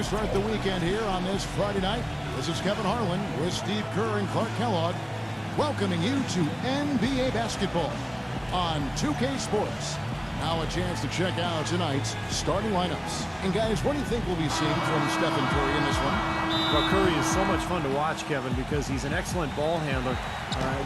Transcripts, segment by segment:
start the weekend here on this Friday night. This is Kevin Harlan with Steve Kerr and Clark Kellogg, welcoming you to NBA basketball on 2K Sports. Now a chance to check out tonight's starting lineups. And guys, what do you think we'll be seeing from Stephen Curry in this one? Well, Curry is so much fun to watch, Kevin, because he's an excellent ball handler.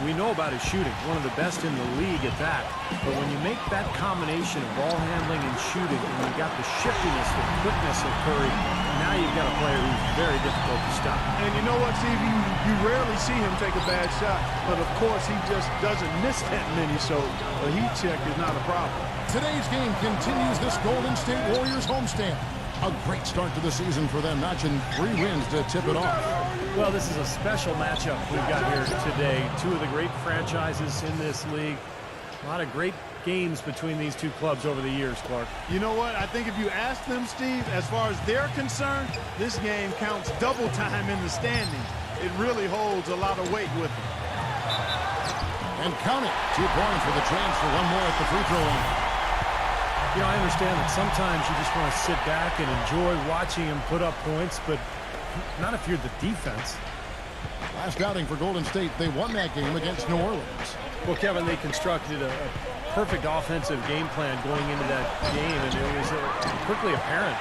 We know about his shooting, one of the best in the league at that. But when you make that combination of ball handling and shooting, and you've got the shiftiness, the quickness of Curry, now you've got a player who's very difficult to stop. And you know what, Steve? You rarely see him take a bad shot. But, of course, he just doesn't miss that many, so a heat check is not a problem. Today's game continues this Golden State Warriors homestand. A great start to the season for them, notching 3 wins to tip it off. Well, this is a special matchup we've got here today. Two of the great franchises in this league. A lot of great games between these two clubs over the years, Clark. You know what? I think if you ask them, Steve, as far as they're concerned, this game counts double time in the standings. It really holds a lot of weight with them. And count it. 2 points for the transfer. 1 more at the free throw line. You know, I understand that sometimes you just want to sit back and enjoy watching him put up points, but not if you're the defense. Last outing for Golden State, they won that game against New Orleans. Well, Kevin, they constructed a perfect offensive game plan going into that game, and it was quickly apparent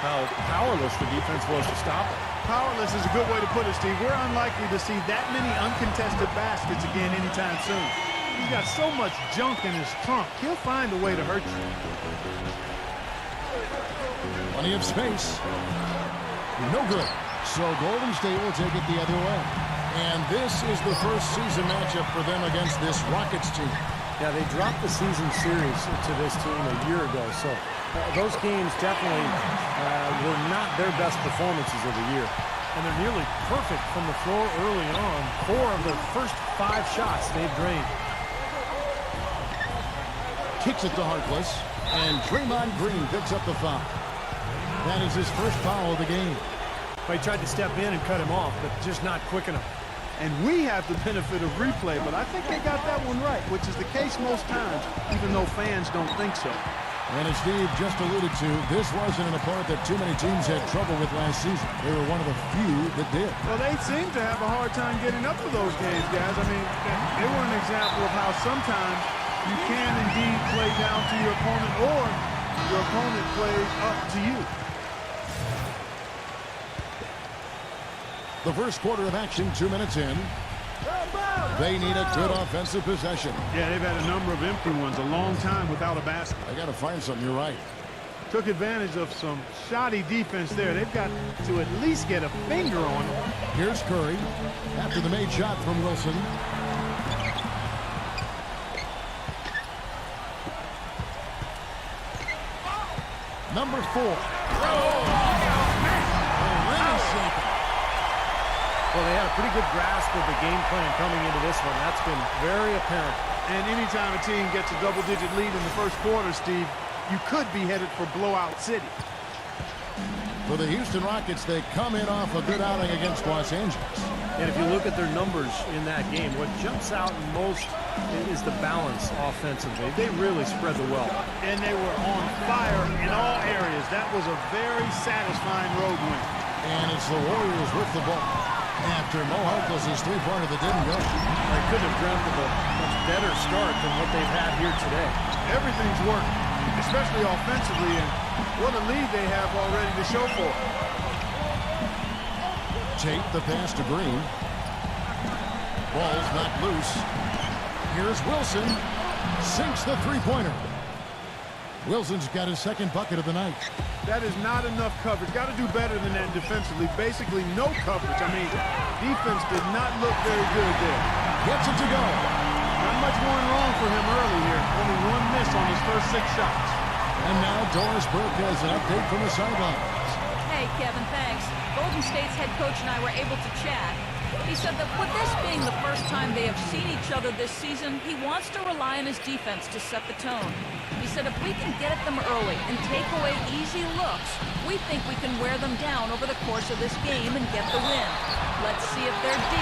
how powerless the defense was to stop it. Powerless is a good way to put it, Steve. We're unlikely to see that many uncontested baskets again anytime soon. He's got so much junk in his trunk. He'll find a way to hurt you. Plenty of space. No good. So Golden State will take it the other way. And this is the first season matchup for them against this Rockets team. Yeah, they dropped the season series to this team a year ago. So those games definitely were not their best performances of the year. And they're nearly perfect from the floor early on. 4 of their first 5 shots they've drained. Kicks it to Harkless, and Draymond Green picks up the foul. That is his first foul of the game. Well, he tried to step in and cut him off, but just not quick enough. And we have the benefit of replay, but I think they got that one right, which is the case most times, even though fans don't think so. And as Steve just alluded to, this wasn't an opponent that too many teams had trouble with last season. They were one of the few that did. Well, they seem to have a hard time getting up to those games, guys. I mean, they were an example of how sometimes you can indeed play down to your opponent, or your opponent plays up to you. The first quarter of action, 2 minutes in. They need a good offensive possession. Yeah, they've had a number of empty ones, a long time without a basket. I got to find something, you're right. Took advantage of some shoddy defense there. They've got to at least get a finger on it. Here's Curry after the made shot from Wilson. Number 4. Well, they had a pretty good grasp of the game plan coming into this one. That's been very apparent. And anytime a team gets a double-digit lead in the first quarter, Steve, you could be headed for blowout city. For the Houston Rockets, they come in off a good outing against Los Angeles. And if you look at their numbers in that game, what jumps out most is the balance offensively. They really spread the wealth. And they were on fire in all areas. That was a very satisfying road win. And it's the Warriors with the ball after Mo Harkless' 3-pointer that didn't go. They couldn't have dreamt of a much better start than what they've had here today. Everything's working, especially offensively, and what a lead they have already to show for it. Tate, the pass to Green. Ball's not loose. Here's Wilson. Sinks the 3-pointer. Wilson's got his second bucket of the night. That is not enough coverage. Got to do better than that defensively. Basically no coverage. I mean, defense did not look very good there. Gets it to go. Not much going wrong for him early here. Only 1 miss on his first 6 shots. And now Doris Burke has an update from the sidelines. Hey, Kevin, thanks. Golden State's head coach and I were able to chat. He said that with this being the first time they have seen each other this season, he wants to rely on his defense to set the tone. He said if we can get at them early and take away easy looks, we think we can wear them down over the course of this game and get the win. Let's see if their D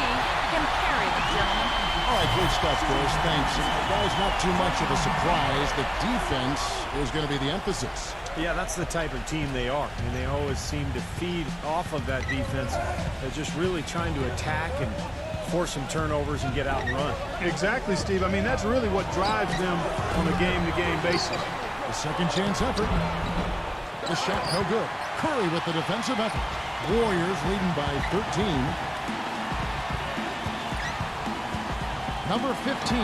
can carry the gentlemen. All right, good stuff, Doris. Thanks. Guys, not too much of a surprise. The defense is going to be the emphasis. Yeah, that's the type of team they are. I mean, they always seem to feed off of that defense. They're just really trying to attack and force some turnovers and get out and run. Exactly, Steve. I mean, that's really what drives them on a game-to-game basis. The second chance effort. The shot no good. Curry with the defensive effort. Warriors leading by 13. Number 15.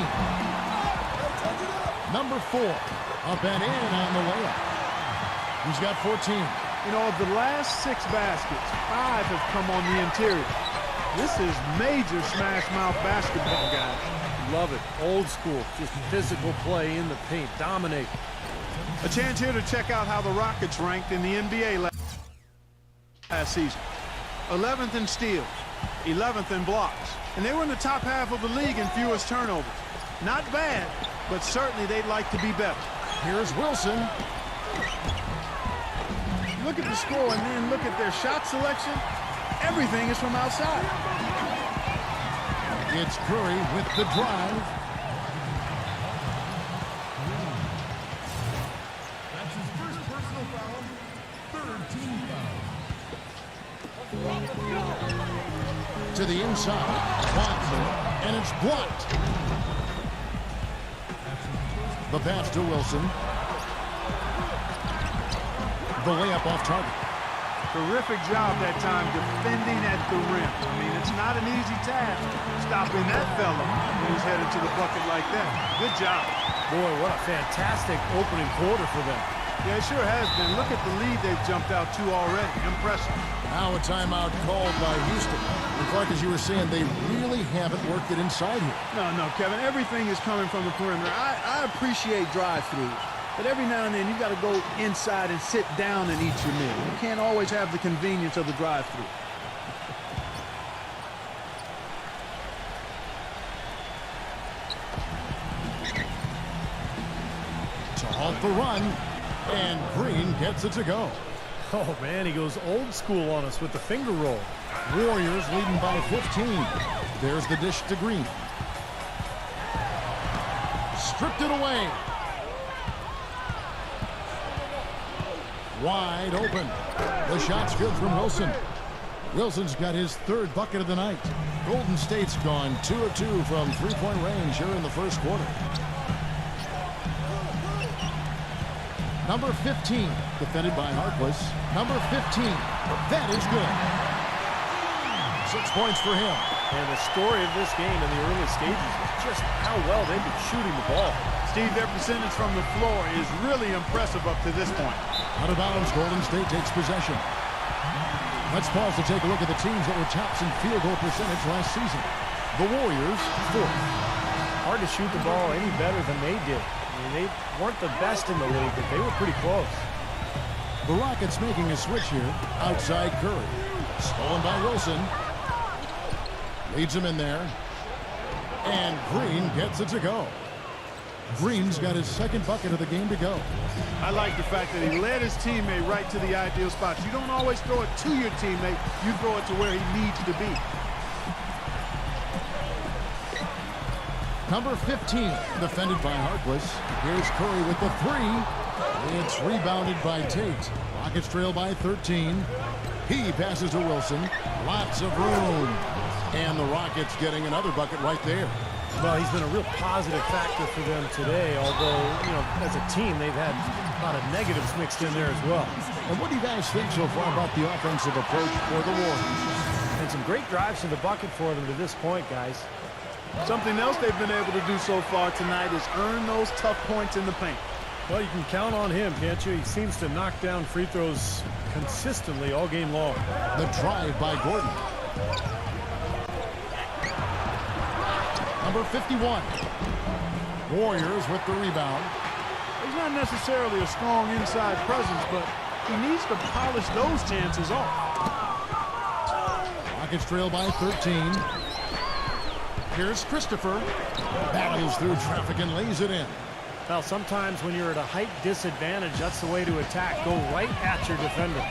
Number 4. Up and in on the layup. He's got 14. You know, of the last 6 baskets, 5 have come on the interior. This is major smash mouth basketball, guys. Love it. Old school. Just physical play in the paint. Dominate. A chance here to check out how the Rockets ranked in the NBA last season. 11th in steals, 11th in blocks. And they were in the top half of the league in fewest turnovers. Not bad, but certainly they'd like to be better. Here's Wilson. Look at the score and then look at their shot selection. Everything is from outside. It's Curry with the drive. That's his first personal foul, third team foul. To the inside. Watson, and it's blocked. The pass to Wilson. The layup off target. Terrific job that time defending at the rim. I mean, it's not an easy task stopping that fella when he's headed to the bucket like that. Good job. Boy, what a fantastic opening quarter for them. Yeah, it sure has been. Look at the lead they've jumped out to already. Impressive. Now a timeout called by Houston. And Clark, as you were saying, they really haven't worked it inside here. No, Kevin. Everything is coming from the perimeter. I appreciate drive-throughs. But every now and then, you've got to go inside and sit down and eat your meal. You can't always have the convenience of the drive-through. To halt the run, and Green gets it to go. Oh, man, he goes old school on us with the finger roll. Warriors leading by 15. There's the dish to Green. Stripped it away. Wide open. The shot's good from Wilson. Wilson's got his 3rd bucket of the night. Golden State's gone 2 of 2 from three-point range here in the first quarter. Number 15, defended by Harkless. Number 15, that is good. 6 points for him. And the story of this game in the early stages is just how well they've been shooting the ball. Steve, their percentage from the floor is really impressive up to this point. Out of bounds, Golden State takes possession. Let's pause to take a look at the teams that were tops in field goal percentage last season. The Warriors, 4th. Hard to shoot the ball any better than they did. I mean, they weren't the best in the league, but they were pretty close. The Rockets making a switch here. Outside Curry. Stolen by Wilson. Leads him in there. And Green gets it to go. Green's got his 2nd bucket of the game to go. I like the fact that he led his teammate right to the ideal spot. You don't always throw it to your teammate. You throw it to where he needs to be. Number 15, defended by Harkless. Here's Curry with the 3. It's rebounded by Tate. Rockets trail by 13. He passes to Wilson. Lots of room. And the Rockets getting another bucket right there. Well, he's been a real positive factor for them today, although, you know, as a team, they've had a lot of negatives mixed in there as well. And what do you guys think so far about the offensive approach for the Warriors? And some great drives to the bucket for them to this point, guys. Something else they've been able to do so far tonight is earn those tough points in the paint. Well, you can count on him, can't you? He seems to knock down free throws consistently all game long. The drive by Gordon. Number 51. Warriors with the rebound. He's not necessarily a strong inside presence, but he needs to polish those chances off. Rockets trail by 13. Here's Christopher. Battles through traffic and lays it in. Well, sometimes when you're at a height disadvantage, that's the way to attack. Go right at your defender.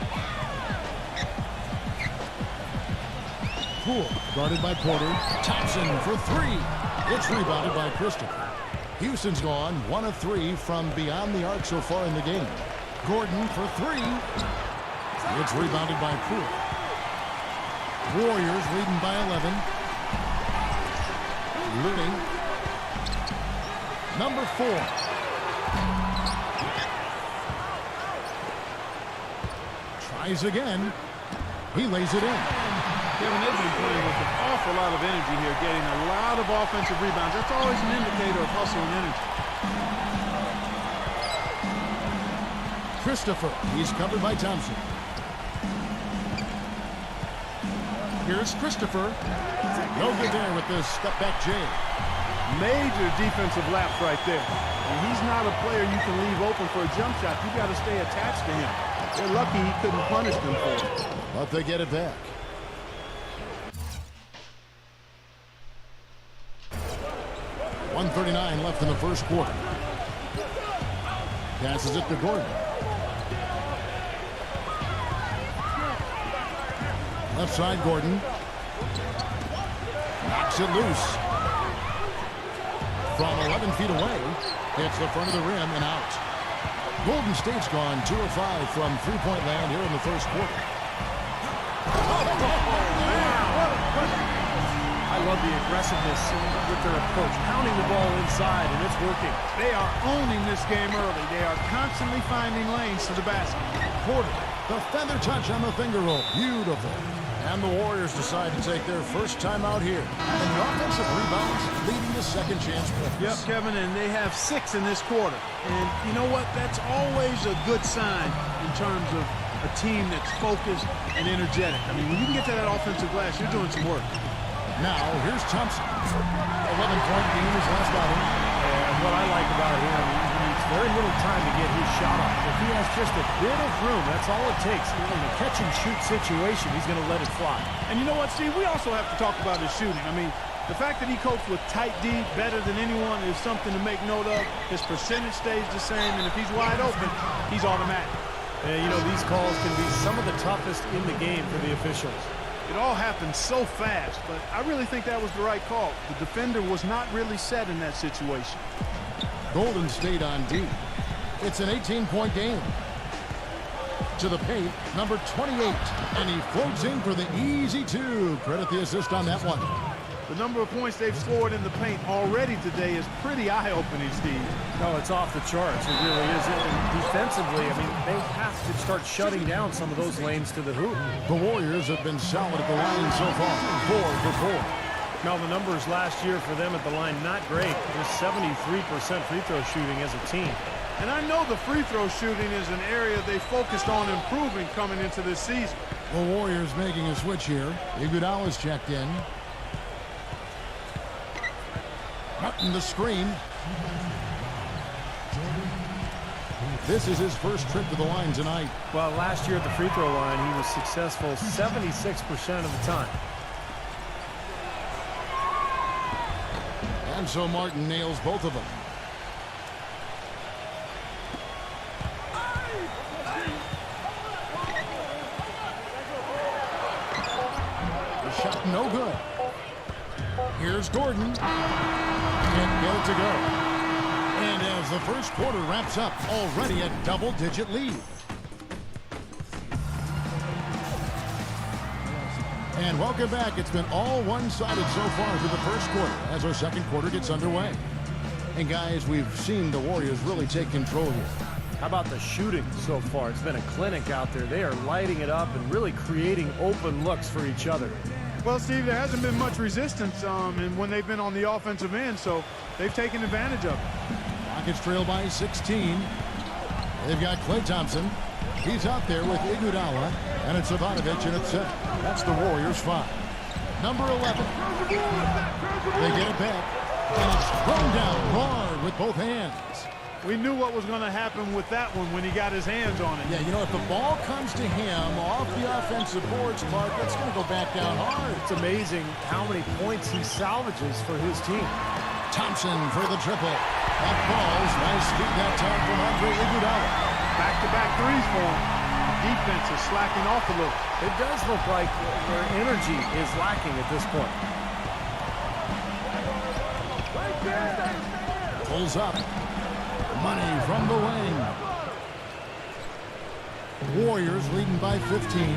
Poole guarded by Porter. Thompson for 3. It's rebounded by Christopher. Houston's gone 1 of 3 from beyond the arc so far in the game. Gordon for three. It's rebounded by Poole. Warriors leading by 11. Looney. Number 4. Tries again. He lays it in. Kevin, they've been playing with an awful lot of energy here, getting a lot of offensive rebounds. That's always an indicator of hustle and energy. Christopher. He's covered by Thompson. Here's Christopher. No good there with the step-back J. Major defensive lapse right there. And he's not a player you can leave open for a jump shot. You got to stay attached to him. They're lucky he couldn't punish them for it. But they get it back. .139 left in the first quarter. Passes it to Gordon. Left side, Gordon. Knocks it loose. From 11 feet away, hits the front of the rim and out. Golden State's gone 2 of 5 from three-point land here in the first quarter. I love the aggressiveness with their approach, pounding the ball inside, and it's working. They are owning this game early. They are constantly finding lanes to the basket. Porter, the feather touch on the finger roll. Beautiful. And the Warriors decide to take their first time out here. And the offensive rebounds leading to second chance points. Yep, Kevin, and they have 6 in this quarter. And you know what? That's always a good sign in terms of a team that's focused and energetic. I mean, when you can get to that offensive glass, you're doing some work. Now, here's Thompson. 11-point game his last outing. And what I like about him, he needs very little time to get his shot off. If he has just a bit of room, that's all it takes. In a catch-and-shoot situation, he's going to let it fly. And you know what, Steve? We also have to talk about his shooting. I mean, the fact that he copes with tight D better than anyone is something to make note of. His percentage stays the same, and if he's wide open, he's automatic. And, you know, these calls can be some of the toughest in the game for the officials. It all happened so fast, but I really think that was the right call. The defender was not really set in that situation. Golden State on D. It's an 18-point game. To the paint, number 28. And he floats in for the easy 2. Credit the assist on that one. The number of points they've scored in the paint already today is pretty eye-opening, Steve. No, it's off the charts. It really is. And defensively, I mean, they have to start shutting down some of those lanes to the hoop. The Warriors have been solid at the line so far. 4 for 4. Now, the numbers last year for them at the line, not great. Just 73% free throw shooting as a team. And I know the free throw shooting is an area they focused on improving coming into this season. The Warriors making a switch here. Iguodala's checked in. Martin the screen. This is his first trip to the line tonight. Well, last year at the free throw line, he was successful 76% of the time. And so Martin nails both of them. The shot no good. Here's Gordon. Can't get it to go. And as the first quarter wraps up, already a double-digit lead. And welcome back. It's been all one-sided so far through the first quarter as our second quarter gets underway. And guys, we've seen the Warriors really take control here. How about the shooting so far? It's been a clinic out there. They are lighting it up and really creating open looks for each other. Well, Steve, there hasn't been much resistance and when they've been on the offensive end, so they've taken advantage of it. Rockets trail by 16. They've got Klay Thompson. He's out there with Iguodala, and it's Ivanovic, and it's set. That's the Warriors' 5. Number 11. They get it back, and it's thrown down hard with both hands. We knew what was going to happen with that one when he got his hands on it. Yeah, you know, if the ball comes to him off the offensive boards, Clark, that's going to go back down hard. It's amazing how many points he salvages for his team. Thompson for the triple. That falls. Nice feed that time from Andre Iguodala. Back-to-back threes for him. Defense is slacking off a little. It does look like their energy is lacking at this point. Pulls up. Money from the wing. Warriors leading by 15.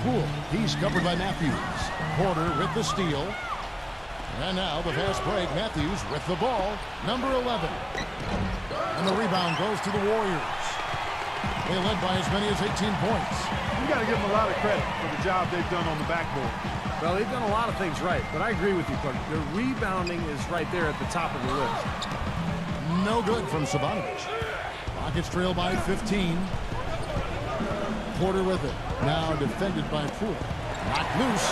Poole, he's covered by Matthews. Porter with the steal. And now the fast break. Matthews with the ball. Number 11. And the rebound goes to the Warriors. They led by as many as 18 points. You got to give them a lot of credit for the job they've done on the backboard. Well, they've done a lot of things right, but I agree with you, Clark. The rebounding is right there at the top of the list. No good from Sabonovich. Rockets trail by 15. Porter with it. Now defended by Poole. Knocked loose.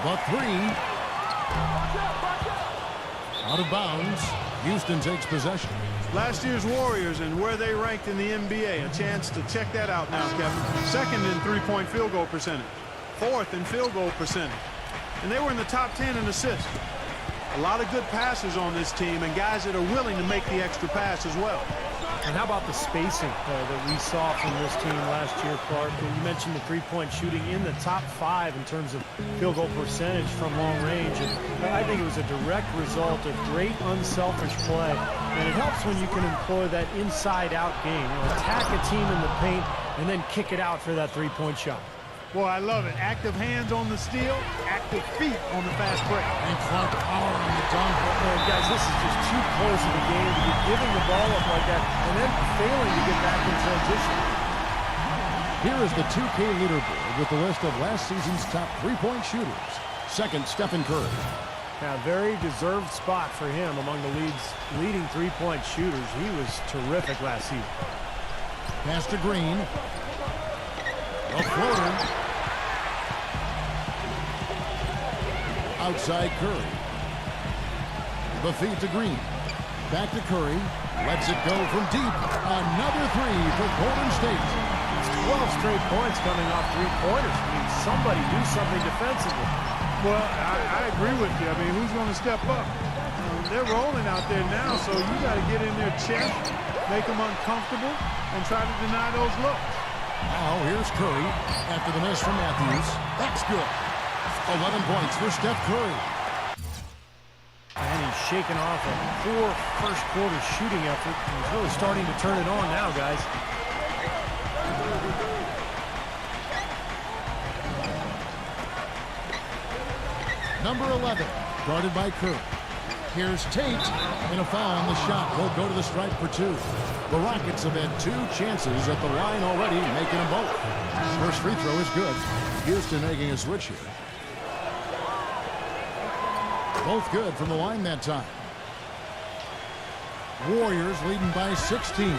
The three. Out of bounds. Houston takes possession. Last year's Warriors and where they ranked in the NBA. A chance to check that out now, Kevin. Second in three-point field goal percentage. Fourth in field goal percentage. And they were in the top 10 in assists. A lot of good passers on this team and guys that are willing to make the extra pass as well. And how about the spacing that we saw from this team last year, Clark? You mentioned the three-point shooting in the top 5 in terms of field goal percentage from long range. And I think it was a direct result of great unselfish play. And it helps when you can employ that inside-out game. You know, attack a team in the paint and then kick it out for that three-point shot. Boy, I love it. Active hands on the steal, active feet on the fast break. And Clark power on the dunk. Guys, this is just too close in the game to be giving the ball up like that and then failing to get back in transition. Here is the 2K leaderboard with the list of last season's top three-point shooters. Second, Stephen Curry. Now, very deserved spot for him among the league's leading three-point shooters. He was terrific last season. Pass to Green. A floater. Outside Curry. The feed to Green. Back to Curry. Lets it go from deep. Another three for Golden State. It's 12 straight points coming off three-pointers. I mean, somebody do something defensively. Well, I agree with you. I mean, who's going to step up? They're rolling out there now, so you got to get in their chest, make them uncomfortable, and try to deny those looks. Now here's Curry after the miss from Matthews. That's good. 11 points for Steph Curry. And he's shaking off a poor first-quarter shooting effort. He's really starting to turn it on now, guys. Number 11, guarded by Curry. Here's Tate, and a foul on the shot. Will go to the stripe for 2. The Rockets have had 2 chances at the line already, making them both. First free throw is good. Houston making a switch here. Both good from the line that time. Warriors leading by 16.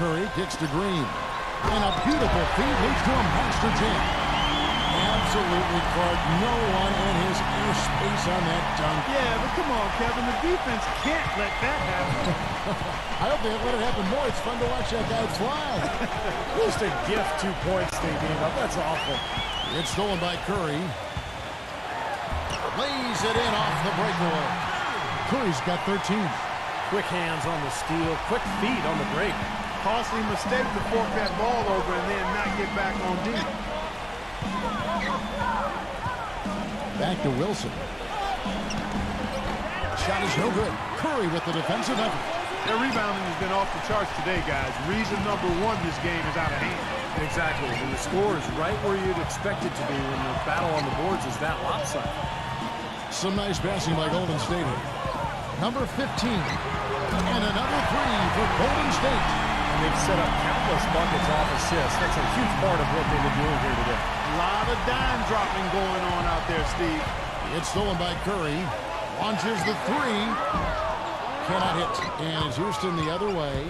Curry kicks to Green. And a beautiful feed leads to a monster jam. Absolutely, Clark. No one in his airspace on that dunk. Yeah, but come on, Kevin. The defense can't let that happen. I hope they let it happen more. It's fun to watch that guy fly. Just a gift 2 points they gave up. That's awful. It's stolen by Curry. Lays it in off the breakaway. Curry's got 13. Quick hands on the steal. Quick feet on the break. Costly mistake to fork that ball over and then not get back on deep. Back to Wilson. Shot is no good. Curry with the defensive effort. Their rebounding has been off the charts today, guys. Reason number 1, this game is out of hand. Exactly. And the score is right where you'd expect it to be when the battle on the boards is that lopsided. Some nice passing by Golden State here. Number 15. And another three for Golden State. And they've set up countless buckets off assists. That's a huge part of what they've been doing here today. A lot of dime dropping going on out there, Steve. It's stolen by Curry. Launches the three. Cannot hit. And it's Houston the other way.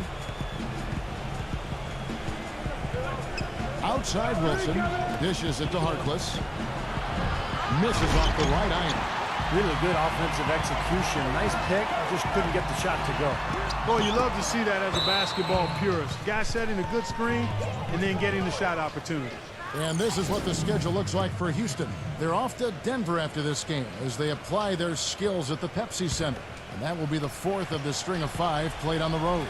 Outside Wilson. Dishes it to Harkless. Misses off the right iron. Really good offensive execution. Nice pick. Just couldn't get the shot to go. Boy, you love to see that as a basketball purist. Guy setting a good screen and then getting the shot opportunity. And this is what the schedule looks like for Houston. They're off to Denver after this game as they apply their skills at the Pepsi Center. And that will be the 4th of the string of 5 played on the road.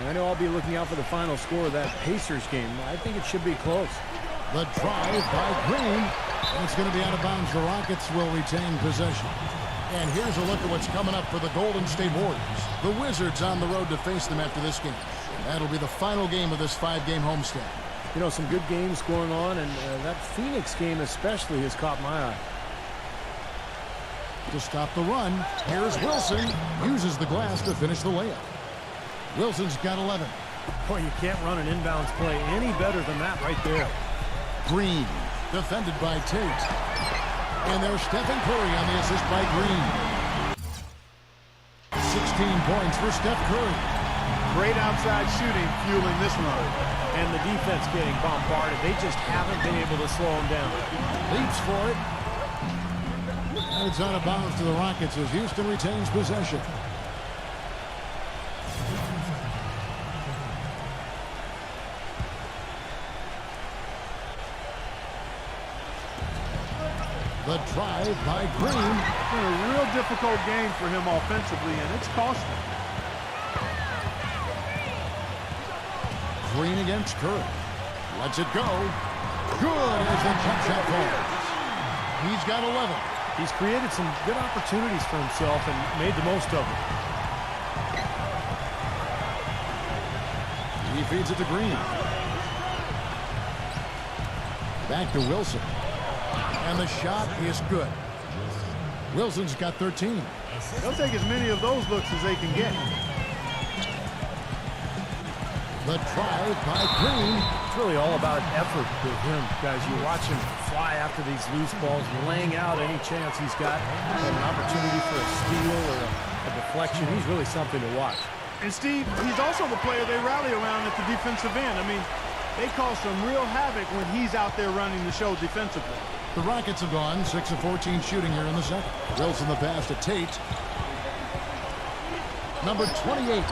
I know I'll be looking out for the final score of that Pacers game. I think it should be close. The drive by Green. And it's going to be out of bounds. The Rockets will retain possession. And here's a look at what's coming up for the Golden State Warriors. The Wizards on the road to face them after this game. That'll be the final game of this 5-game homestand. You know, some good games going on, and that Phoenix game especially has caught my eye. To stop the run, here's Wilson. Uses the glass to finish the layup. Wilson's got 11. Boy, you can't run an inbounds play any better than that right there. Green, defended by Tate. And there's Stephen Curry on the assist by Green. 16 points for Steph Curry. Great outside shooting fueling this run. And the defense getting bombarded. They just haven't been able to slow him down. Leaps for it. And it's out of bounds to the Rockets as Houston retains possession. The drive by Green. It's been a real difficult game for him offensively, and it's cost him. Green against Curry. Lets it go. Good as the jump shot falls. He's got 11. He's created some good opportunities for himself and made the most of them. He feeds it to Green. Back to Wilson. And the shot is good. Wilson's got 13. They'll take as many of those looks as they can get. The drive by Green. It's really all about effort with him, guys. You watch him fly after these loose balls, laying out any chance he's got, an opportunity for a steal or a deflection. He's really something to watch. And Steve, he's also the player they rally around at the defensive end. I mean, they cause some real havoc when he's out there running the show defensively. The Rockets have gone 6 of 14 shooting here in the second. Wilson the pass to Tate. Number 28.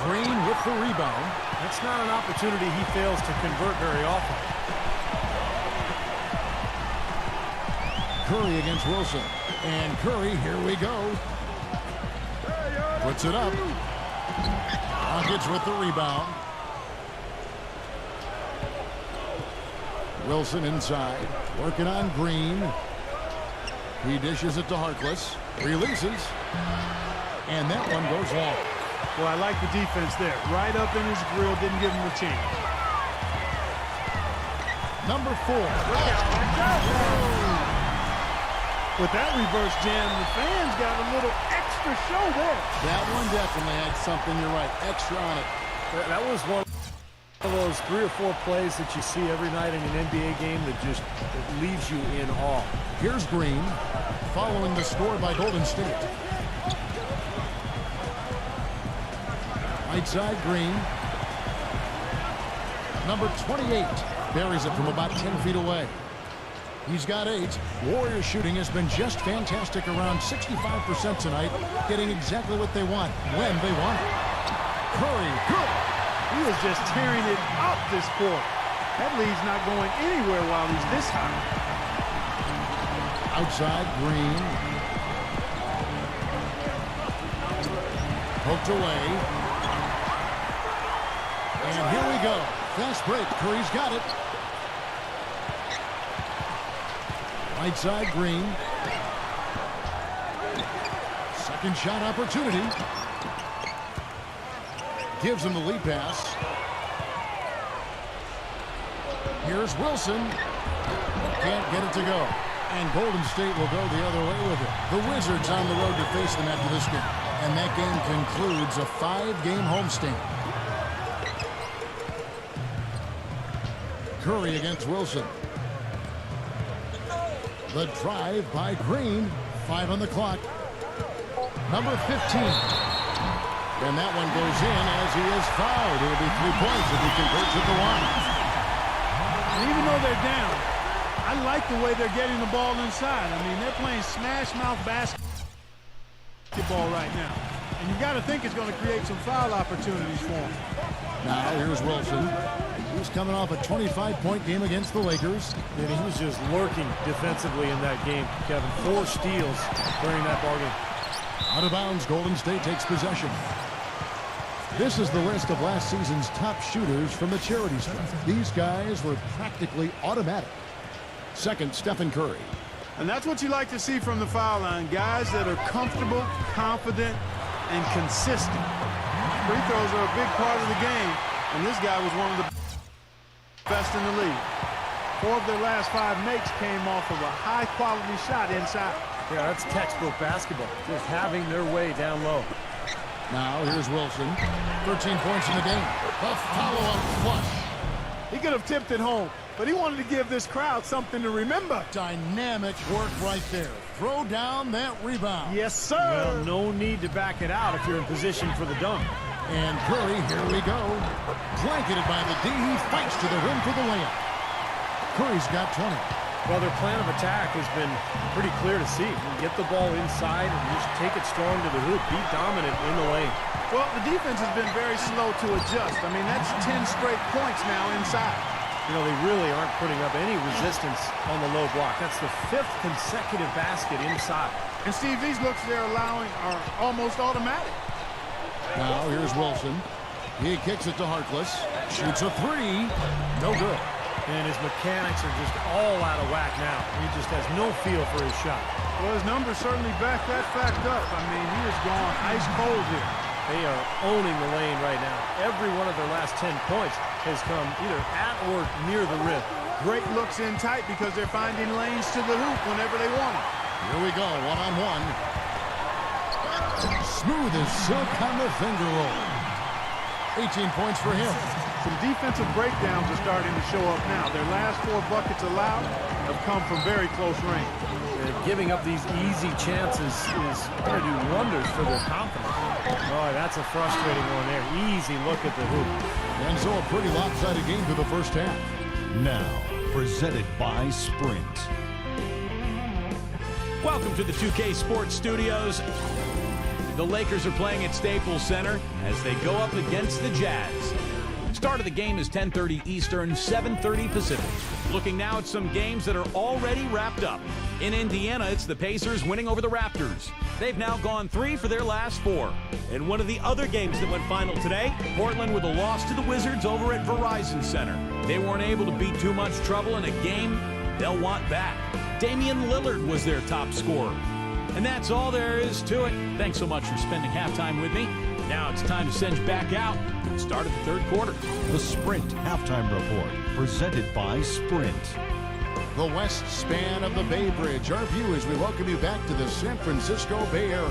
Green with the rebound. That's not an opportunity he fails to convert very often. Curry against Wilson. And Curry, here we go. Puts it up. Rockets with the rebound. Wilson inside. Working on Green. He dishes it to Harkless. Releases. And that one goes long. Well, I like the defense there. Right up in his grill, didn't give him a chance. Number 4. With that reverse jam, the fans got a little extra show there. That one definitely had something, you're right, extra on it. That was one of those 3 or 4 plays that you see every night in an NBA game that just leaves you in awe. Here's Green, following the score by Golden State. Right side, Green. Number 28 buries it from about 10 feet away. He's got 8. Warriors shooting has been just fantastic, around 65% tonight, getting exactly what they want, when they want it. Curry, good. He is just tearing it up this quarter. That lead's not going anywhere while he's this high. Outside, Green. Poked away. And here we go. Fast break. Curry's got it. Right side, Green. Second shot opportunity. Gives him the lead pass. Here's Wilson. Can't get it to go. And Golden State will go the other way with it. The Wizards on the road to face them after this game. And that game concludes a 5-game homestand. Curry against Wilson. The drive by Green. 5 on the clock. Number 15. And that one goes in as he is fouled. It'll be 3 points if he converts at the line. And even though they're down, I like the way they're getting the ball inside. I mean, they're playing smash-mouth basketball right now. And you got to think it's going to create some foul opportunities for them. Now here's Wilson. He's coming off a 25-point game against the Lakers. And he was just lurking defensively in that game, Kevin. 4 steals during that ball game. Out of bounds, Golden State takes possession. This is the list of last season's top shooters from the charity stripe. These guys were practically automatic. Second, Stephen Curry. And that's what you like to see from the foul line. Guys that are comfortable, confident, and consistent. Free throws are a big part of the game, and this guy was one of the best in the league. 4 of their last 5 makes came off of a high-quality shot inside. Yeah, that's textbook basketball, just having their way down low. Now here's Wilson. 13 points in the game. A follow-up flush. He could have tipped it home, but he wanted to give this crowd something to remember. Dynamic work right there. Throw down that rebound. Yes, sir. Well, no need to back it out if you're in position for the dunk. And Curry, here we go. Blanketed by the D. He fights to the rim for the layup. Curry's got 20. Well, their plan of attack has been pretty clear to see. You get the ball inside and just take it strong to the hoop. Be dominant in the lane. Well, the defense has been very slow to adjust. I mean, that's 10 straight points now inside. You know, they really aren't putting up any resistance on the low block. That's the 5th consecutive basket inside. And, Steve, these looks they're allowing are almost automatic. Now here's Wilson. He kicks it to Harkless. Shoots a 3. No good. And his mechanics are just all out of whack now. He just has no feel for his shot. Well, his numbers certainly back that fact up. I mean, he is gone ice cold here. They are owning the lane right now. Every one of their last 10 points has come either at or near the rim. Great looks in tight because they're finding lanes to the hoop whenever they want it. Here we go, one-on-one. Smooth as silk on the finger roll. 18 points for him. Some defensive breakdowns are starting to show up now. Their last 4 buckets allowed have come from very close range. Giving up these easy chances is going to do wonders for their confidence. Oh, that's a frustrating one there. Easy look at the hoop. And so a pretty lopsided game through the first half. Now, presented by Sprint. Welcome to the 2K Sports Studios. The Lakers are playing at Staples Center as they go up against the Jazz. Start of the game is 10:30 Eastern, 7:30 Pacific. Looking now at some games that are already wrapped up. In Indiana, it's the Pacers winning over the Raptors. They've now gone 3 for their last 4. In one of the other games that went final today, Portland with a loss to the Wizards over at Verizon Center. They weren't able to beat too much trouble in a game they'll want back. Damian Lillard was their top scorer. And that's all there is to it. Thanks so much for spending halftime with me. Now it's time to send you back out and start of the 3rd quarter. The Sprint Halftime Report, presented by Sprint. The west span of the Bay Bridge. Our view as we welcome you back to the San Francisco Bay Area.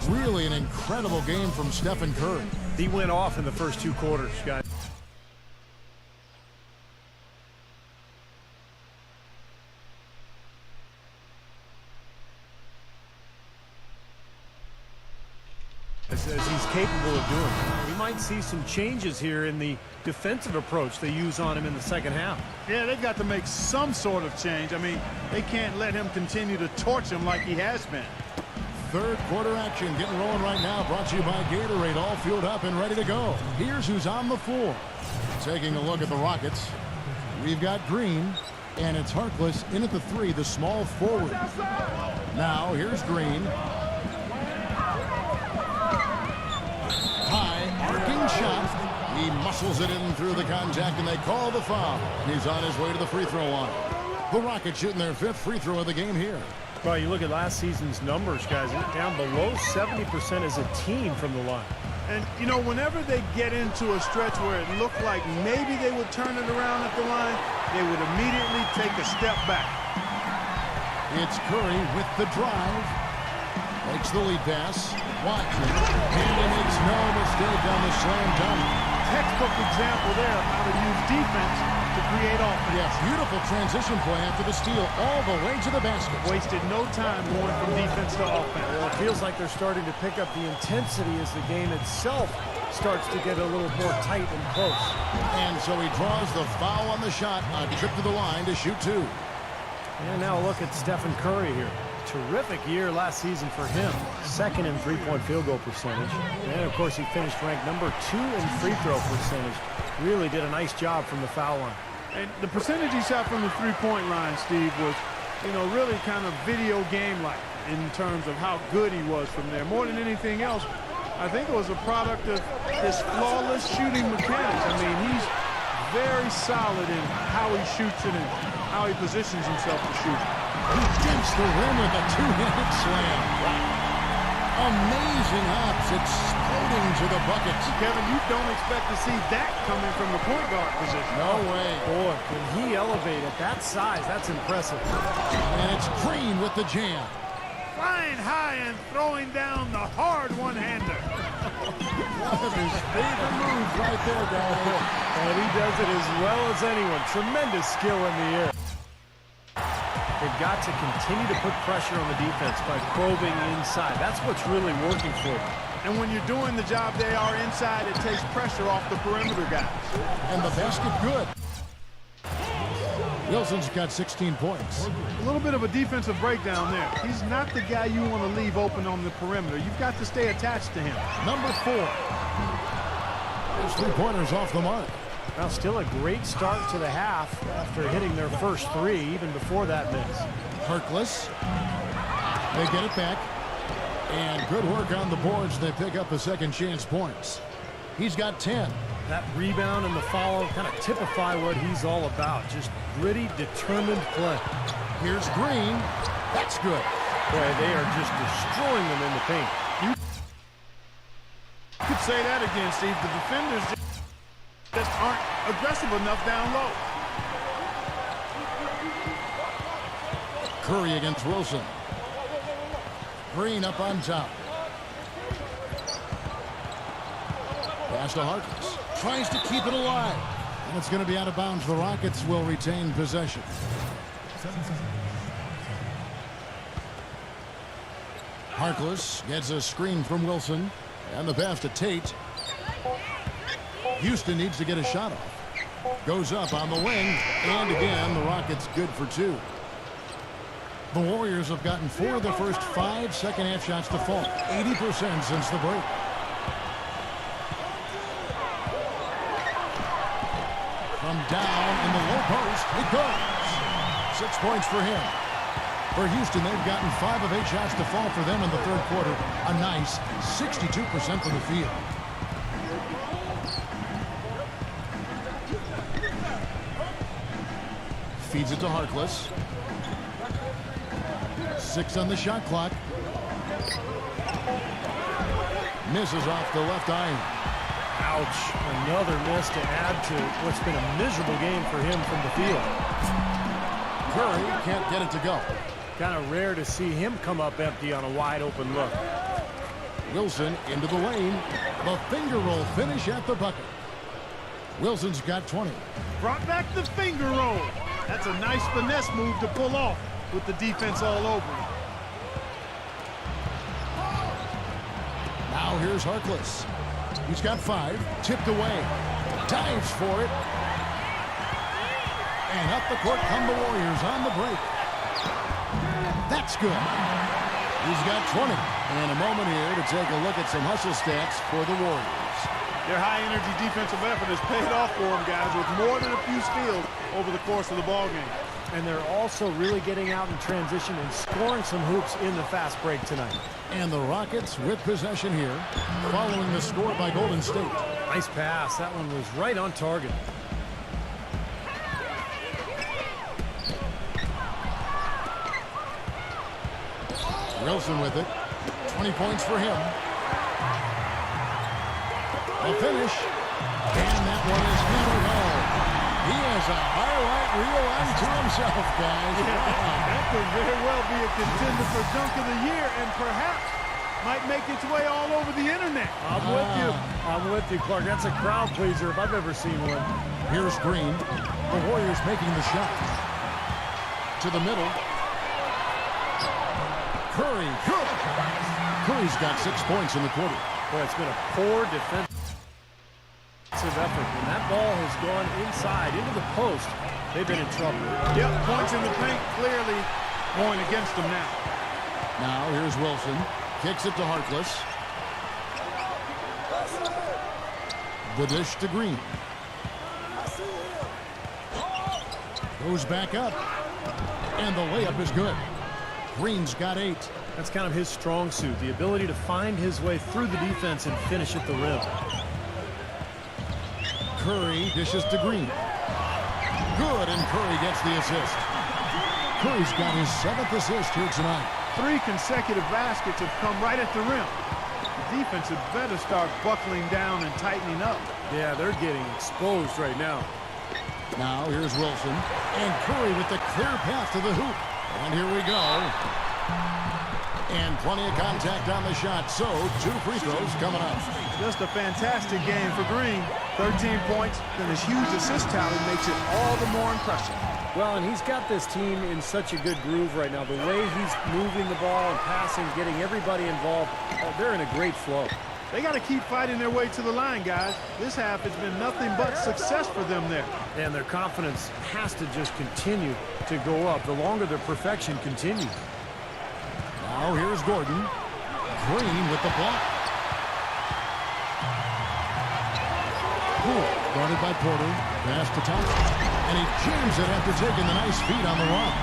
Really an incredible game from Stephen Curry. He went off in the first 2 quarters, guys. As he's capable of doing. We might see some changes here in the defensive approach they use on him in the second half. Yeah, they've got to make some sort of change. I mean, they can't let him continue to torch him like he has been. 3rd quarter action getting rolling right now. Brought to you by Gatorade. All fueled up and ready to go. Here's who's on the floor. Taking a look at the Rockets. We've got Green. And it's Harkless in at the 3, the small forward. Now here's Green. High, arcing shot. He muscles it in through the contact, and they call the foul. He's on his way to the free throw line. The Rockets shooting their 5th free throw of the game here. Well, you look at last season's numbers, guys. Down below 70% as a team from the line. And, you know, whenever they get into a stretch where it looked like maybe they would turn it around at the line, they would immediately take a step back. It's Curry with the drive. Makes the lead pass. Watch. And he makes no mistake on the slam dunk. Textbook example there of how to use defense to create offense. Yeah, beautiful transition play after the steal all the way to the basket. Wasted no time going from defense to offense. Well, it feels like they're starting to pick up the intensity as the game itself starts to get a little more tight and close. And so he draws the foul on the shot. A trip to the line to shoot 2. And now look at Stephen Curry here. Terrific year last season for him. 2nd in 3-point field goal percentage. And, of course, he finished ranked number 2 in free throw percentage. Really did a nice job from the foul line. And the percentage he shot from the 3-point line, Steve, was, you know, really kind of video game-like in terms of how good he was from there. More than anything else, I think it was a product of his flawless shooting mechanics. I mean, he's very solid in how he shoots it. And how he positions himself to shoot. He gets the rim with a two-handed slam. Wow. Amazing hops, exploding to the bucket. Kevin, you don't expect to see that coming from the point guard position. No way. Boy, can he elevate at that size? That's impressive. And it's Green with the jam. Flying high and throwing down the hard one-hander. One of his favorite moves right there, guys. And he does it as well as anyone. Tremendous skill in the air. They've got to continue to put pressure on the defense by probing inside. That's what's really working for them. And when you're doing the job they are inside, it takes pressure off the perimeter guys. And the basket good. Wilson's got 16 points. A little bit of a defensive breakdown there. He's not the guy you want to leave open on the perimeter. You've got to stay attached to him. Number 4. His three-pointers off the mark. Well, still a great start to the half after hitting their first 3, even before that miss. Harkless. They get it back. And good work on the boards. They pick up a second chance points. He's got 10. That rebound and the follow kind of typify what he's all about. Just gritty, determined play. Here's Green. That's good. Boy, they are just destroying them in the paint. You could say that again, Steve. The defenders just aren't aggressive enough down low. Curry against Wilson. Green up on top. Pass to Harkless. Tries to keep it alive. And it's going to be out of bounds. The Rockets will retain possession. Harkless gets a screen from Wilson. And the pass to Tate. Houston needs to get a shot off. Goes up on the wing. And again, the Rockets good for 2. The Warriors have gotten 4 of the first 5 second-half shots to fall. 80% since the break. From down in the low post, it goes. 6 points for him. For Houston, they've gotten 5 of 8 shots to fall for them in the third quarter. A nice 62% from the field. Feeds it to Harkless. 6 on the shot clock. Misses off the left iron. Ouch. Another miss to add to what's been a miserable game for him from the field. Curry can't get it to go. Kind of rare to see him come up empty on a wide open look. Wilson into the lane. The finger roll finish at the bucket. Wilson's got 20. Brought back the finger roll. That's a nice finesse move to pull off with the defense all over him. Now here's Harkless. He's got 5. Tipped away. Dives for it. And up the court come the Warriors on the break. That's good. He's got 20. And a moment here to take a look at some hustle stats for the Warriors. Their high-energy defensive effort has paid off for them, guys, with more than a few steals over the course of the ballgame. And they're also really getting out in transition and scoring some hoops in the fast break tonight. And the Rockets with possession here, following the score by Golden State. Nice pass. That one was right on target. Wilson with it. 20 points for him. The finish. And that one is hammered home. He has a highlight reel unto himself, guys. That could very well be a contender for Dunk of the Year and perhaps might make its way all over the internet. I'm with you. I'm with you, Clark. That's a crowd pleaser if I've ever seen one. Here's Green. The Warriors making the shot. To the middle. Curry. Good. Curry's got 6 points in the quarter. Boy, it's been a poor defensive effort. When that ball has gone inside into the post, they've been in trouble. Yep, points in the paint clearly going against them now. Now here's Wilson. Kicks it to Harkless. The dish to Green. Goes back up. And the layup is good. Green's got 8. That's kind of his strong suit, the ability to find his way through the defense and finish at the rim. Curry dishes to Green. Good, and Curry gets the assist. Curry's got his 7th assist here tonight. 3 consecutive baskets have come right at the rim. The defense had better start buckling down and tightening up. Yeah, they're getting exposed right now. Now here's Wilson, and Curry with the clear path to the hoop. And here we go. And plenty of contact on the shot, so 2 free throws coming up. Just a fantastic game for Green. 13 points, and his huge assist tally makes it all the more impressive. Well, and he's got this team in such a good groove right now. The way he's moving the ball and passing, getting everybody involved, they're in a great flow. They got to keep fighting their way to the line, guys. This half has been nothing but success for them there. And their confidence has to just continue to go up the longer their perfection continues. Now here's Gordon. Green with the block. Poole guarded by Porter. Pass to Thompson. And he jams it after taking the nice feed on the run.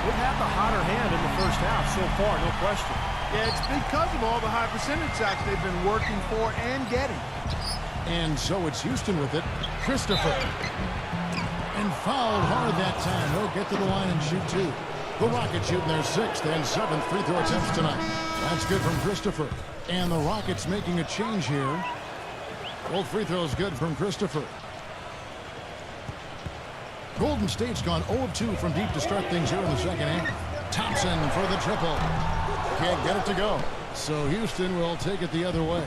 They've had the hotter hand in the first half so far, no question. Yeah, it's because of all the high percentage shots they've been working for and getting. And so it's Houston with it. Christopher. And fouled hard that time. He'll get to the line and shoot 2. The Rockets shooting their 6th and 7th free throw attempts tonight. That's good from Christopher. And the Rockets making a change here. Both free throws good from Christopher. Golden State's gone 0 of 2 from deep to start things here in the second half. Thompson for the triple. Can't get it to go. So Houston will take it the other way.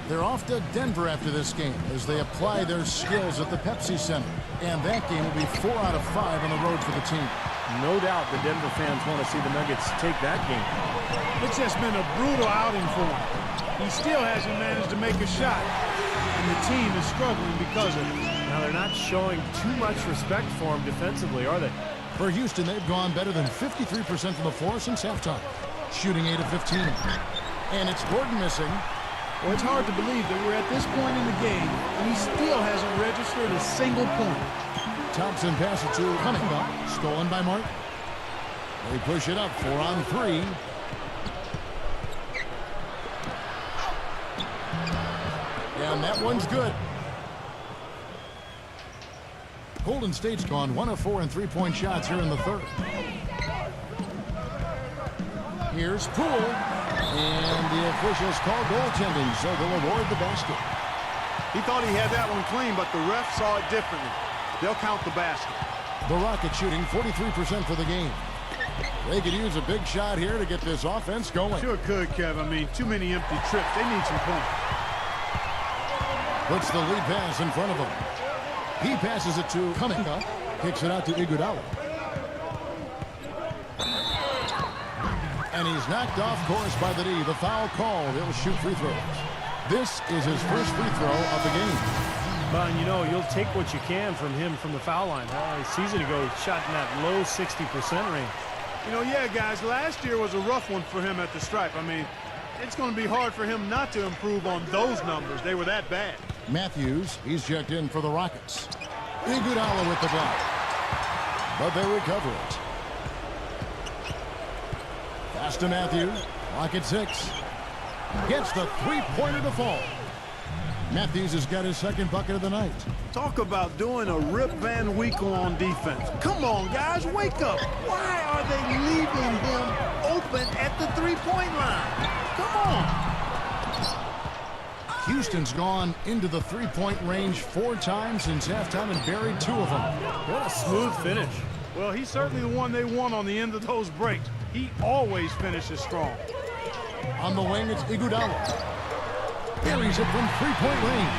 They're off to Denver after this game as they apply their skills at the Pepsi Center. And that game will be 4 out of 5 on the road for the team. No doubt the Denver fans want to see the Nuggets take that game. It's just been a brutal outing for him. He still hasn't managed to make a shot. And the team is struggling because of it. Now, they're not showing too much respect for him defensively, are they? For Houston, they've gone better than 53% from the floor since halftime, shooting 8 of 15. And it's Gordon missing. Well, it's hard to believe that we're at this point in the game, and he still hasn't registered a single point. Thompson passes to Cunningham, stolen by Martin. They push it up, 4 on 3. And that one's good. Golden State's gone 1 of 4 in 3-point shots here in the third. Here's Poole. And the officials call goaltending, so they'll award the basket. He thought he had that one clean, but the ref saw it differently. They'll count the basket. The Rockets shooting 43% for the game. They could use a big shot here to get this offense going. Sure could, Kev. I mean, too many empty trips. They need some points. Puts the lead pass in front of him. He passes it to Cunningham. Kicks it out to Iguodala. And he's knocked off course by the D. The foul called. He'll shoot free throws. This is his first free throw of the game. But, you know, you'll take what you can from him from the foul line. A season ago, he shot in that low 60% range. You know, yeah, guys, last year was a rough one for him at the stripe. I mean, it's going to be hard for him not to improve on those numbers. They were that bad. Matthews, he's checked in for the Rockets. Iguodala with the block. But they recover it. Pass to Matthews. Clock at 6. Gets the three-pointer to fall. Matthews has got his second bucket of the night. Talk about doing a Rip Van Winkle on defense. Come on, guys, wake up. Why are they leaving him open at the three-point line? Come on. Houston's gone into the three-point range 4 times since halftime and buried 2 of them. What a smooth finish. Well, he's certainly the one they want on the end of those breaks. He always finishes strong. On the wing, it's Iguodala. Buries it from three-point range.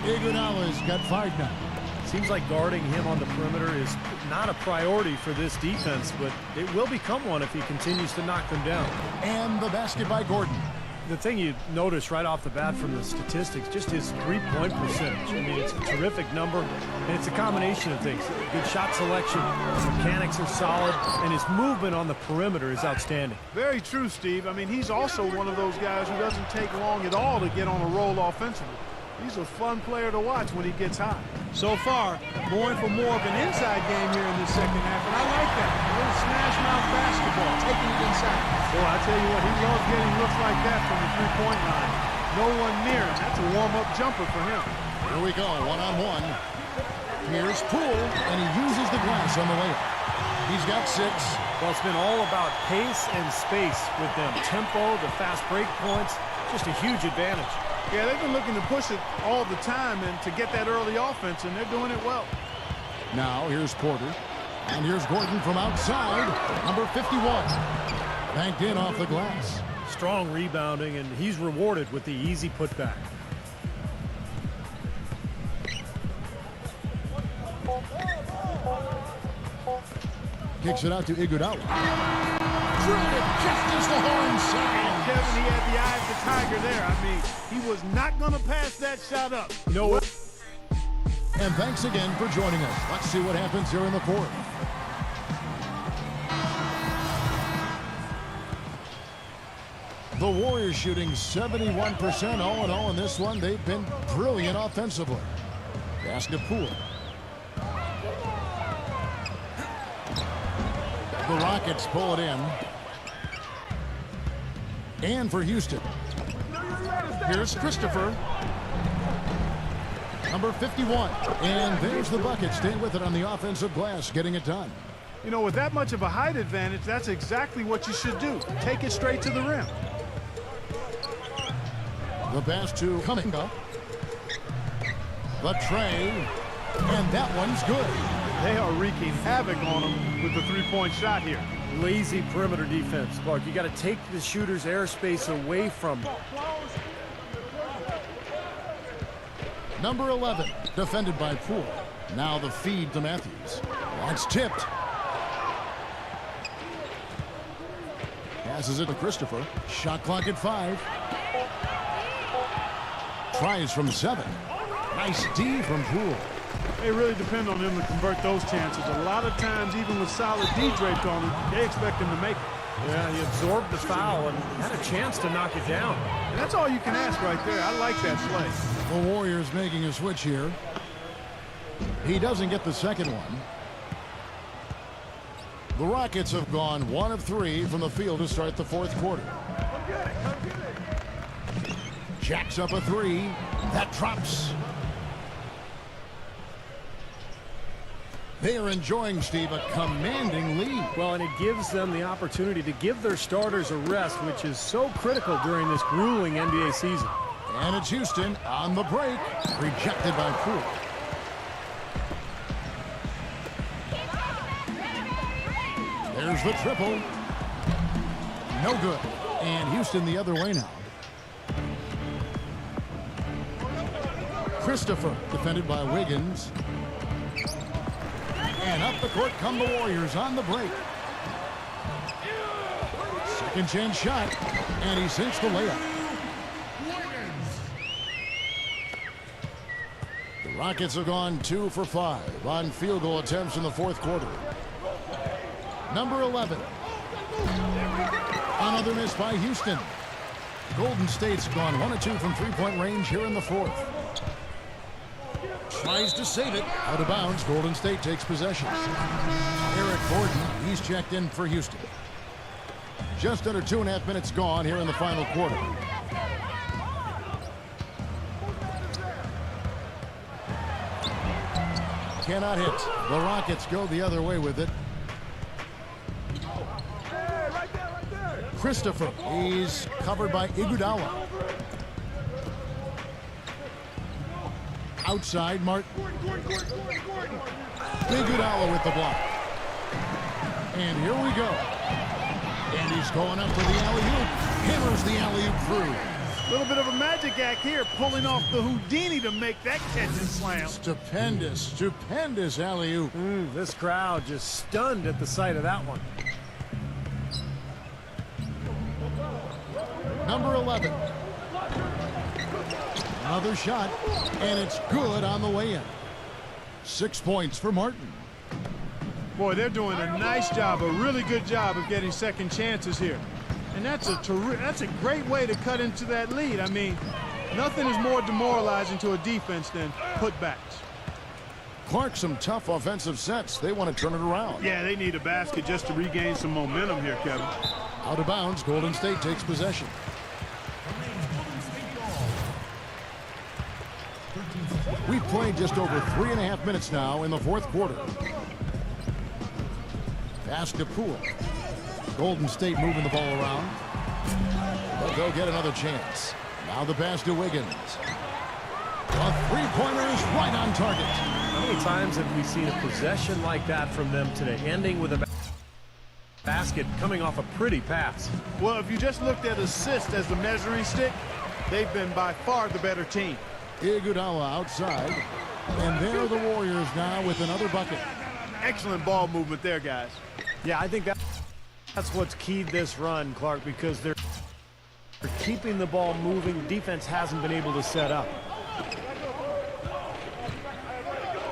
Iguodala's got 5 now. Seems like guarding him on the perimeter is not a priority for this defense, but it will become one if he continues to knock them down. And the basket by Gordon. The thing you notice right off the bat from the statistics, just his three-point percentage. I mean, it's a terrific number, and it's a combination of things. Good shot selection, his mechanics are solid, and his movement on the perimeter is outstanding. Very true, Steve. I mean, he's also one of those guys who doesn't take long at all to get on a roll offensively. He's a fun player to watch when he gets hot. So far, going for more of an inside game here in the second half, and I like that. A little smash mouth basketball, taking it inside. Well, I tell you what, he loves getting looks like that from the three-point line. No one near him. That's a warm-up jumper for him. Here we go, one-on-one. Here's Poole, and he uses the glass on the layup. He's got 6. Well, it's been all about pace and space with them. Tempo, the fast break points, just a huge advantage. Yeah, they've been looking to push it all the time and to get that early offense, and they're doing it well. Now here's Porter. And here's Gordon from outside, number 51. Banked in off the glass. Strong rebounding, and he's rewarded with the easy putback. Kicks it out to Iguodala. Drilled it just as the horn sounds. Kevin, he had the eye of the tiger there. I mean, he was not going to pass that shot up. You know what? And thanks again for joining us. Let's see what happens here in the 4th. The Warriors shooting 71% all in all in this one. They've been brilliant offensively. Basket Poole. The Rockets pull it in. And for Houston. Here's Christopher. Number 51. And there's the bucket. Staying with it on the offensive glass, getting it done. You know, with that much of a height advantage, that's exactly what you should do. Take it straight to the rim. The pass to Kuminga. The tray. And that one's good. They are wreaking havoc on him with the three-point shot here. Lazy perimeter defense. Clark, you got to take the shooter's airspace away from him. Number 11, defended by Poole. Now the feed to Matthews. That's tipped. Passes it to Christopher. Shot clock at 5. Tries from 7. Nice D from Poole. They really depend on him to convert those chances. A lot of times, even with solid D draped on him, they expect him to make it. Yeah, he absorbed the foul and had a chance to knock it down. And that's all you can ask right there. I like that play. The Warriors making a switch here. He doesn't get the second one. The Rockets have gone 1 of 3 from the field to start the 4th quarter. Jacks up a 3. That drops. They are enjoying, Steve, a commanding lead. Well, and it gives them the opportunity to give their starters a rest, which is so critical during this grueling NBA season. And it's Houston on the break. Rejected by Poole. There's the triple. No good. And Houston the other way now. Christopher, defended by Wiggins. And up the court come the Warriors on the break. Second chance shot. And he sinks the layup. The Rockets have gone 2 for 5 on field goal attempts in the 4th quarter. Number 11. Another miss by Houston. Golden State's gone 1 of 2 from three-point range here in the 4th. Tries to save it. Out of bounds. Golden State takes possession. Eric Gordon, he's checked in for Houston. Just under 2.5 minutes gone here in the final quarter. Cannot hit. The Rockets go the other way with it. Christopher, he's covered by Iguodala. Outside, Martin. Iguodala with the block. And here we go. And he's going up for the alley-oop. Hammers the alley-oop through. A little bit of a magic act here, pulling off the Houdini to make that catch and slam. Stupendous, stupendous alley-oop. This crowd just stunned at the sight of that one. Number 11. Another shot, and it's good on the way in. 6 points for Martin. Boy, they're doing a nice job, a really good job of getting second chances here. And that's a great way to cut into that lead. I mean, nothing is more demoralizing to a defense than putbacks. Clark, some tough offensive sets. They want to turn it around. Yeah, they need a basket just to regain some momentum here, Kevin. Out of bounds, Golden State takes possession. We've played just over 3.5 minutes now in the fourth quarter. Pass to Poole. Golden State moving the ball around. But they'll get another chance. Now the pass to Wiggins. A three-pointer is right on target. How many times have we seen a possession like that from them today, ending with a basket coming off a pretty pass? Well, if you just looked at assists as the measuring stick, they've been by far the better team. Iguodala outside. And there are the Warriors now with another bucket. Excellent ball movement there, guys. Yeah, I think that's what's keyed this run, Clark, because they're keeping the ball moving. Defense hasn't been able to set up.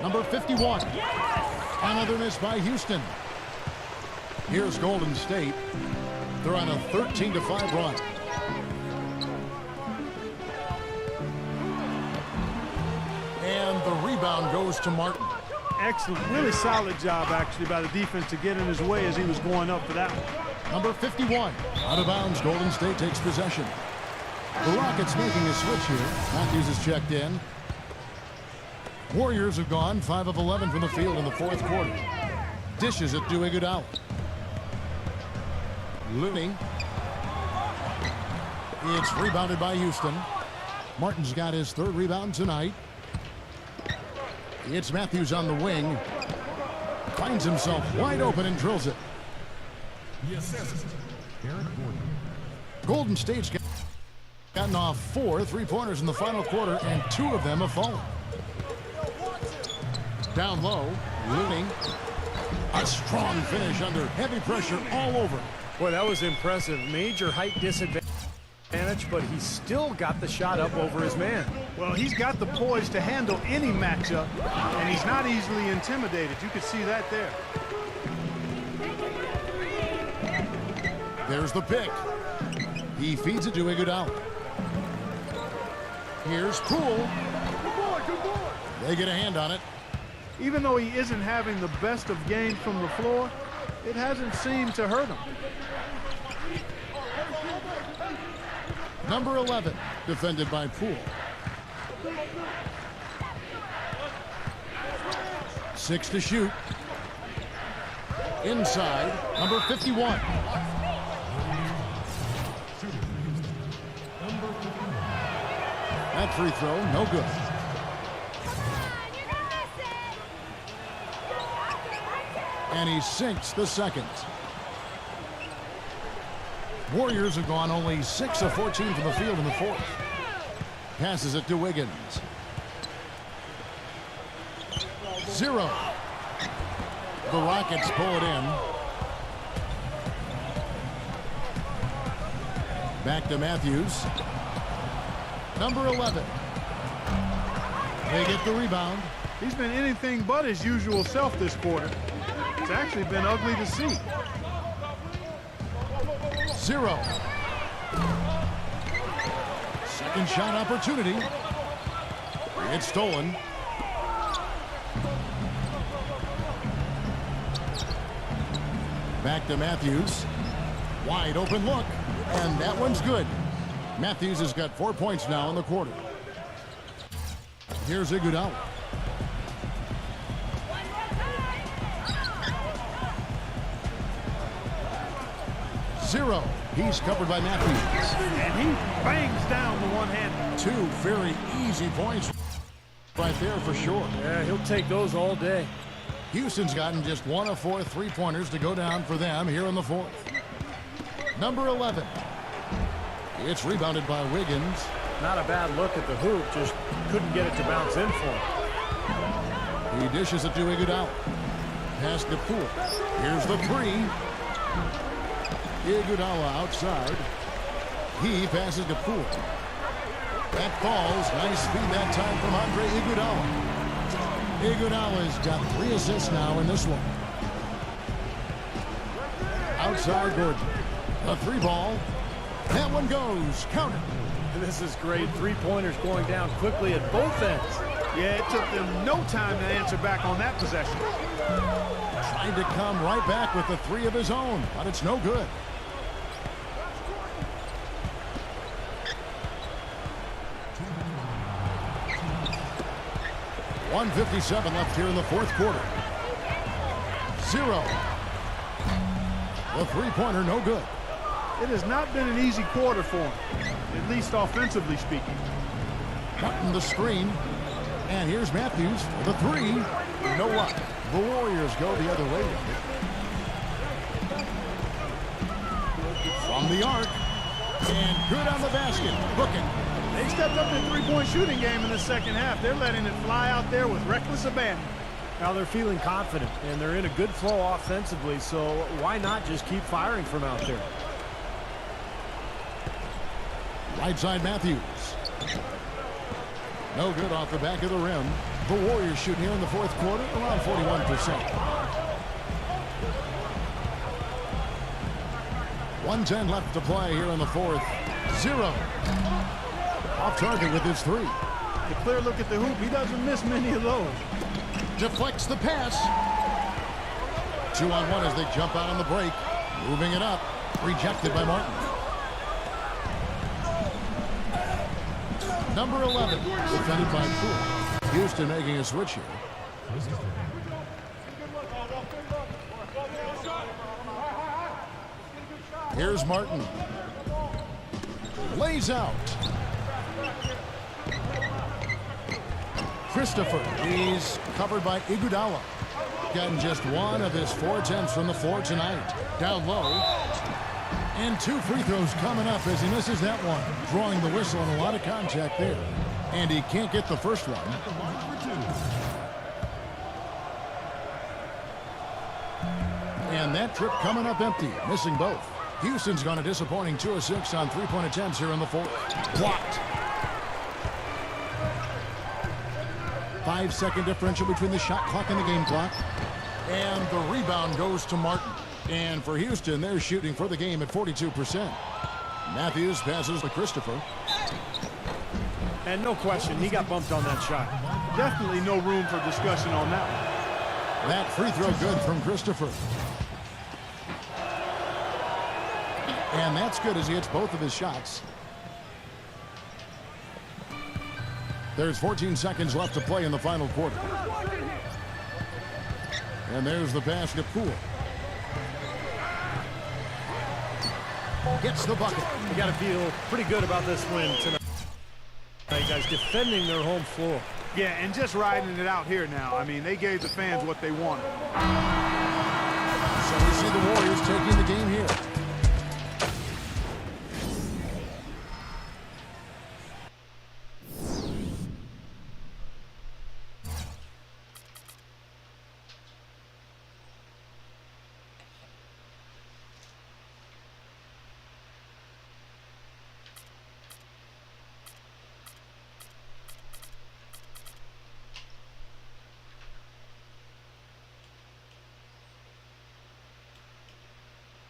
Number 51. Another miss by Houston. Here's Golden State. They're on a 13-5 run. And the rebound goes to Martin. Excellent, really solid job, actually, by the defense to get in his way as he was going up for that one. Number 51. Out of bounds, Golden State takes possession. The Rockets making a switch here. Matthews is checked in. Warriors have gone 5 of 11 from the field in the fourth quarter. Dishes it to Iguodala. Looney. It's rebounded by Houston. Martin's got his third rebound tonight. It's Matthews on the wing. Finds himself wide open and drills it. The assist, Eric Gordon. Golden State's gotten off 4 three-pointers in the final quarter, and 2 of them have fallen. Down low, Looney. A strong finish under heavy pressure all over. Boy, that was impressive. Major height disadvantage, but he still got the shot up over his man. Well, he's got the poise to handle any matchup, and he's not easily intimidated. You can see that there. There's the pick. He feeds it to Iguodala. Here's Poole. They get a hand on it. Even though he isn't having the best of games from the floor, it hasn't seemed to hurt him. Number 11, defended by Poole. 6 to shoot. Inside, number 51. That free throw, no good. And he sinks the second. Warriors have gone only 6 of 14 from the field in the fourth. Passes it to Wiggins. 0. The Rockets pull it in. Back to Matthews. Number 11. They get the rebound. He's been anything but his usual self this quarter. It's actually been ugly to see. 0. Second shot opportunity. It's stolen. Back to Matthews. Wide open look. And that one's good. Matthews has got 4 points now in the quarter. Here's Iguodala. Zero. He's covered by Matthews. And he bangs down the one-hander. 2 very easy points right there for sure. Yeah, he'll take those all day. Houston's gotten just 1 of 4 three-pointers to go down for them here in the fourth. Number 11. It's rebounded by Wiggins. Not a bad look at the hoop, just couldn't get it to bounce in for him. He dishes it to Iguodala. Pass to Poole. Here's the 3. Iguodala outside. He passes to Poole. That falls. Nice speed that time from Andre Iguodala. Iguodala's got 3 assists now in this one. Outside Gordon. A 3 ball. That one goes. Count it. This is great. 3-pointers going down quickly at both ends. Yeah, it took them no time to answer back on that possession. Trying to come right back with the 3 of his own, but it's no good. 1:57 left here in the fourth quarter. 0. The three-pointer no good. It has not been an easy quarter for him, at least offensively speaking. Cutting the screen. And here's Matthews for the three. No luck. The Warriors go the other way with it. From the arc. And good on the basket. Booking. They stepped up their three-point shooting game in the second half. They're letting it fly out there with reckless abandon. Now they're feeling confident, and they're in a good flow offensively, so why not just keep firing from out there? Right side Matthews. No good off the back of the rim. The Warriors shooting here in the fourth quarter around 41%. 1:10 left to play here in the fourth. 0. Off target with his three. A clear look at the hoop. He doesn't miss many of those. Deflects the pass. 2-on-1 as they jump out on the break. Moving it up. Rejected by Martin. Number 11. Defended by Poole. Houston making a switch here. Here's Martin. Lays out. Christopher. He's covered by Iguodala. Getting just one of his 4 attempts from the floor tonight. Down low. And 2 free throws coming up as he misses that one. Drawing the whistle and a lot of contact there. And he can't get the first one. And that trip coming up empty. Missing both. Houston's gone a disappointing 2 of 6 on 3-point attempts here in the fourth. Blocked. 5-second differential between the shot clock and the game clock. And the rebound goes to Martin. And for Houston, they're shooting for the game at 42%. Matthews passes to Christopher. And no question, he got bumped on that shot. Definitely no room for discussion on that one. That free throw good from Christopher. And that's good as he hits both of his shots. There's 14 seconds left to play in the final quarter. And there's the pass to Poole. Gets the bucket. You got to feel pretty good about this win tonight. Guys defending their home floor. Yeah, and just riding it out here now. I mean, they gave the fans what they wanted. So we see the Warriors taking the game here.